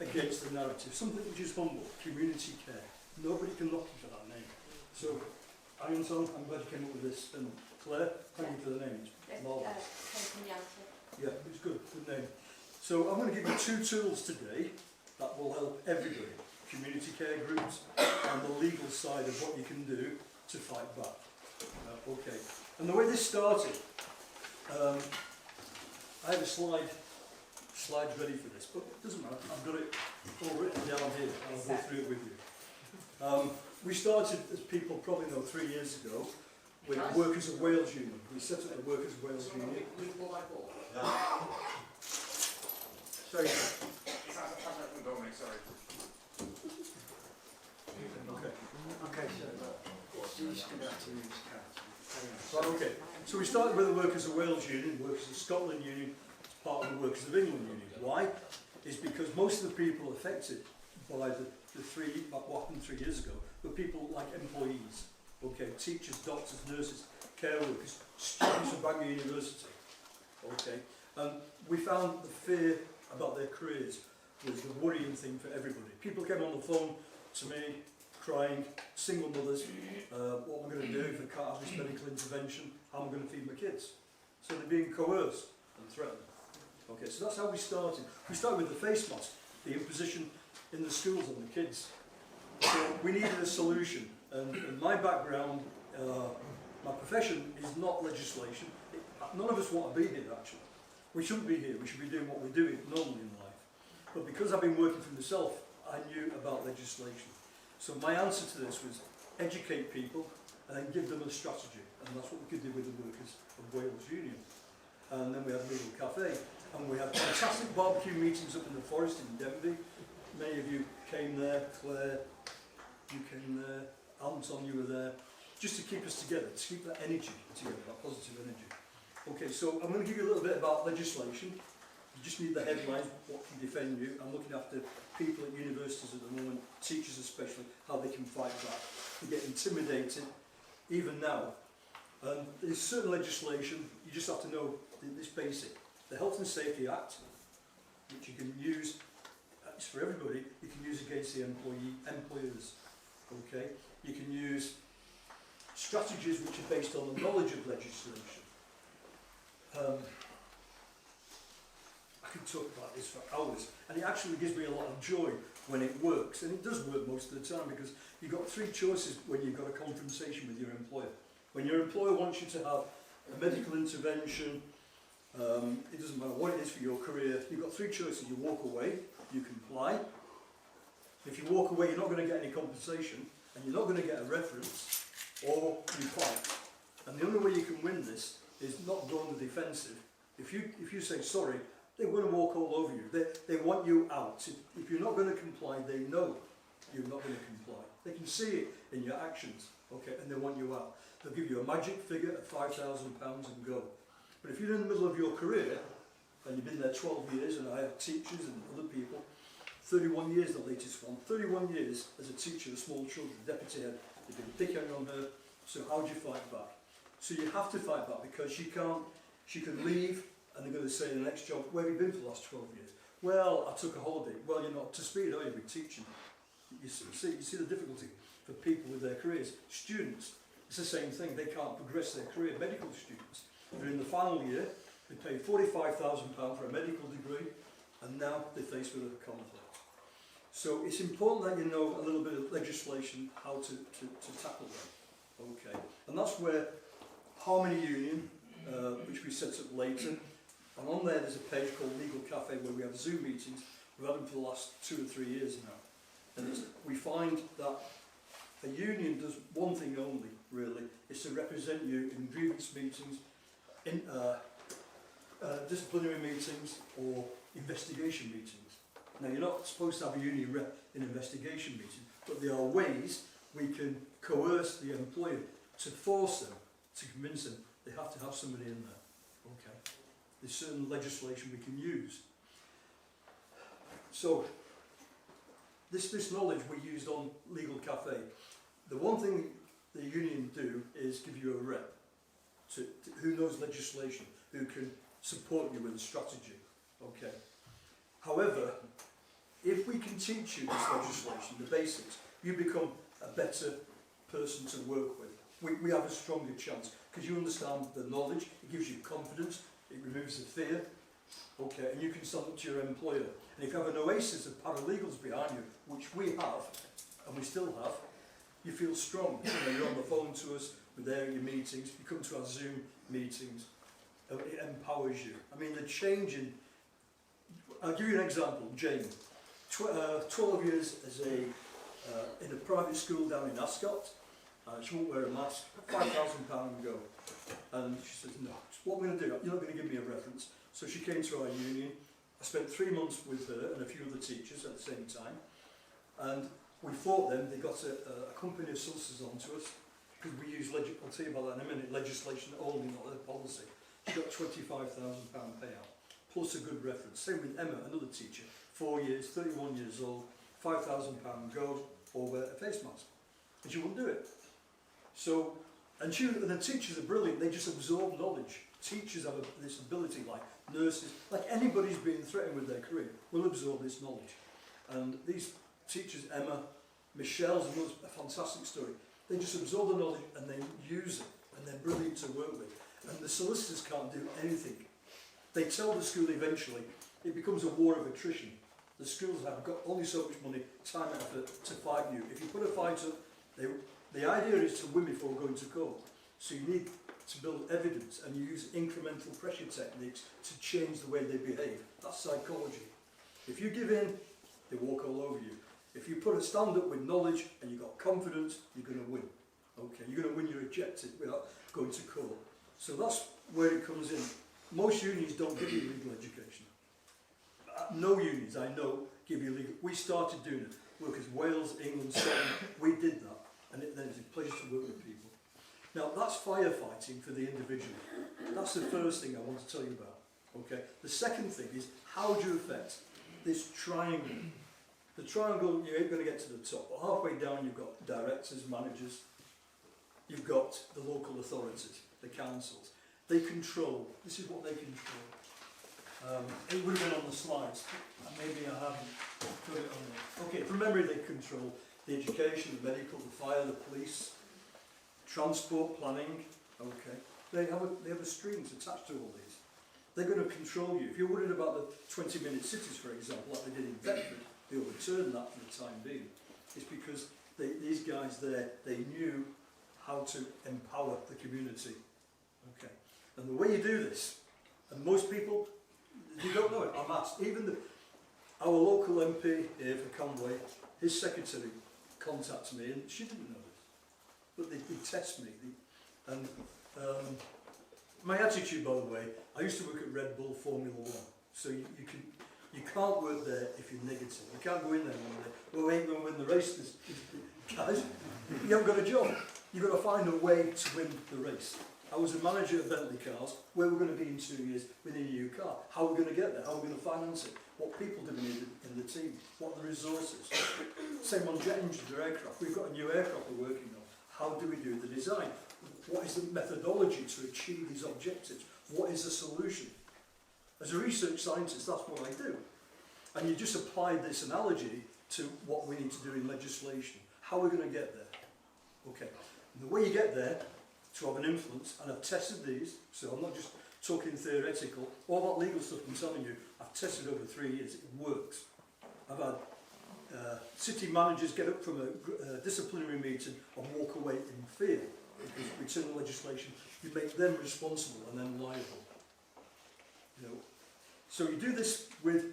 against the narrative, something which is humble, community care. Nobody can knock you for that name. So, Ironton, I'm glad you came up with this, and Claire, thank you for the name. Yeah, it's good name. So I'm going to give you 2 tools today that will help everybody, community care groups and the legal side of what you can do to fight back. Okay, and the way this started, I have a slides ready for this, but it doesn't matter, I've got it all written down here, and I'll go through it with you. We started, as people probably know, 3 years ago with Workers of Wales Union. We set up the Workers of Wales Union. Sorry. Okay, so we started with the Workers of Wales Union, Workers of Scotland Union, as part of the Workers of England Union. Why? It's because most of the people affected by what happened 3 years ago were people like employees, okay, teachers, doctors, nurses, care workers, students of Bangor University, okay, and we found the fear about their careers was the worrying thing for everybody. People came on the phone to me, crying, single mothers, what am I going to do if I can't have this medical intervention, how am I going to feed my kids? So they're being coerced and threatened. Okay, so that's how we started. We started with the face mask, the imposition in the schools on the kids. So we needed a solution, and in my background, my profession is not legislation. None of us want to be here actually. We shouldn't be here, we should be doing what we're doing normally in life. But because I've been working for myself, I knew about legislation. So my answer to this was educate people and then give them a strategy. And that's what we could do with the Workers of Wales Union. And then we had a Legal Cafe. And we had fantastic barbecue meetings up in the forest in Denby. Many of you came there, Claire, you came there, Anton, you were there, just to keep us together, to keep that energy together, that positive energy. Okay, so I'm going to give you a little bit about legislation. You just need the headlines, what can defend you. I'm looking after people at universities at the moment, teachers especially, how they can fight back. They get intimidated, even now. There's certain legislation, you just have to know this basic. The Health and Safety Act, which you can use, it's for everybody, you can use against the employers. Okay? You can use strategies which are based on the knowledge of legislation. I could talk about this for hours, and it actually gives me a lot of joy when it works, and it does work most of the time because you've got 3 choices when you've got a confrontation with your employer. When your employer wants you to have a medical intervention, it doesn't matter what it is for your career, you've got 3 choices. You walk away, you comply. If you walk away, you're not going to get any compensation, and you're not going to get a reference, or you fight. And the only way you can win this is not go on the defensive. If you say sorry, they're going to walk all over you. They want you out. If you're not going to comply, they know you're not going to comply. They can see it in your actions, okay, and they want you out. They'll give you a magic figure of £5,000 and go. But if you're in the middle of your career, and you've been there 12 years, and I have teachers and other people, 31 years the latest one, 31 years as a teacher of small children, deputy head, they've been picking on her, so how do you fight back? So you have to fight back because she can leave, and they're going to say in the next job, where have you been for the last 12 years? Well, I took a holiday. Well, you're not up to speed, are you, with teaching? You see the difficulty for people with their careers. Students, it's the same thing, they can't progress their career. Medical students, they're in the final year, they pay £45,000 for a medical degree, and now they're faced with a conflict. So it's important that you know a little bit of legislation, how to tackle that. Okay, and that's where Harmony Union, which we set up later, and on there's a page called Legal Cafe where we have Zoom meetings. We've had them for the last 2 or 3 years now. And we find that a union does one thing only, really, is to represent you in grievance meetings, in disciplinary meetings or investigation meetings. Now, you're not supposed to have a union rep in investigation meetings, but there are ways we can coerce the employer to force them, to convince them they have to have somebody in there. Okay. There's certain legislation we can use. So, this knowledge we used on Legal Cafe. The one thing the union do is give you a rep who knows legislation, who can support you with a strategy. Okay. However, if we teach you this legislation, the basics, you become a better person to work with. We have a stronger chance because you understand the knowledge, it gives you confidence, it removes the fear, okay, and you can stand up to your employer. And if you have an oasis of paralegals behind you, which we have, and we still have, you feel strong. You know, you're on the phone to us, we're there at your meetings, you come to our Zoom meetings, it empowers you. I mean, the change in, I'll give you an example, Jane, 12 years as in a private school down in Ascot. She won't wear a mask, £5,000 ago. And she says, no, what I'm going to do, you're not going to give me a reference. So she came to our union. I spent 3 months with her and a few other teachers at the same time. And we fought them. They got a company of solicitors onto us because we use, I'll tell you about that in a minute, legislation only, not their policy. She got £25,000 payout, plus a good reference. Same with Emma, another teacher, 4 years, 31 years old, £5,000 go, or wear a face mask. And she wouldn't do it. So, and the teachers are brilliant, they just absorb knowledge. Teachers have this ability, like nurses, like anybody's being threatened with their career, will absorb this knowledge. And these teachers, Emma, Michelle's a fantastic story, they just absorb the knowledge and they use it, and they're brilliant to work with. And the solicitors can't do anything. They tell the school eventually, it becomes a war of attrition. The schools have got only so much money, time and effort to fight you. If you put a fight up, the idea is to win before going to court. So you need to build evidence and you use incremental pressure techniques to change the way they behave. That's psychology. If you give in, they walk all over you. If you put a stand up with knowledge and you've got confidence, you're going to win. Okay, you're going to win your objective without going to court. So that's where it comes in. Most unions don't give you legal education. No unions, I know, give you legal. We started doing it. Workers, Wales, England, Scotland, we did that. And then it's a pleasure to work with people. Now, that's firefighting for the individual. That's the first thing I want to tell you about. Okay. The second thing is, how do you affect this triangle? The triangle, you ain't going to get to the top. But halfway down, you've got directors, managers. You've got the local authorities, the councils. They control. This is what they control. It would have been on the slides. Maybe I haven't put it on there. Okay, from memory, they control the education, the medical, the fire, the police, transport, planning. Okay, they have a strings attached to all these. They're going to control you. If you're worried about the 20-minute cities, for example, like they did in Bedford, they overturned that for the time being. It's because these guys there, they knew how to empower the community. Okay, and the way you do this, and most people, you don't know it. I'm asked. Even our local MP here for Conway, his secretary contacted me, and she didn't know this, but they test me. And my attitude, by the way, I used to work at Red Bull Formula 1, so you can't work there if you're negative. You can't go in there one day, well, we ain't going to win the race, guys. You haven't got a job. You've got to find a way to win the race. I was a manager at Bentley Cars, where we're going to be in 2 years with a new car. How are we going to get there? How are we going to finance it? What people do we need in the team? What are the resources? Same on jet engines or aircraft. We've got a new aircraft we're working on. How do we do the design? What is the methodology to achieve these objectives? What is the solution? As a research scientist, that's what I do. And you just apply this analogy to what we need to do in legislation. How are we going to get there? Okay. And the way you get there, to have an influence, and I've tested these, so I'm not just talking theoretical. All that legal stuff I'm telling you, I've tested over 3 years, it works. I've had city managers get up from a disciplinary meeting and walk away in fear, because we turn the legislation, you make them responsible and then liable. You know, so you do this with,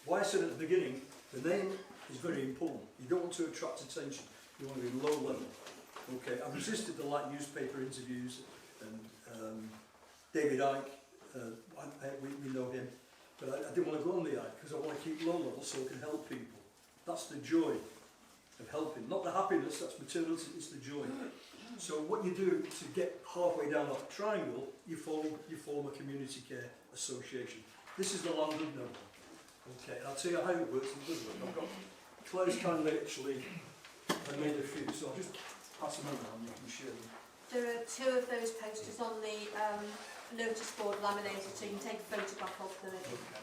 why I said at the beginning, the name is very important. You don't want to attract attention, you want to be low level. Okay, I've resisted the light newspaper interviews, and David Icke, we know him, but I didn't want to go on the Icke because I want to keep low level so I can help people. That's the joy of helping, not the happiness, that's materialism, it's the joy. So what you do to get halfway down that triangle, you form a community care association. This is the London number. Okay, and I'll tell you how it works and does work. I've got Claire's kindly actually, I made a few, so I'll just pass them around, you can share them. There are 2 of those posters on the notice board laminated, so you can take a photograph of them. Okay.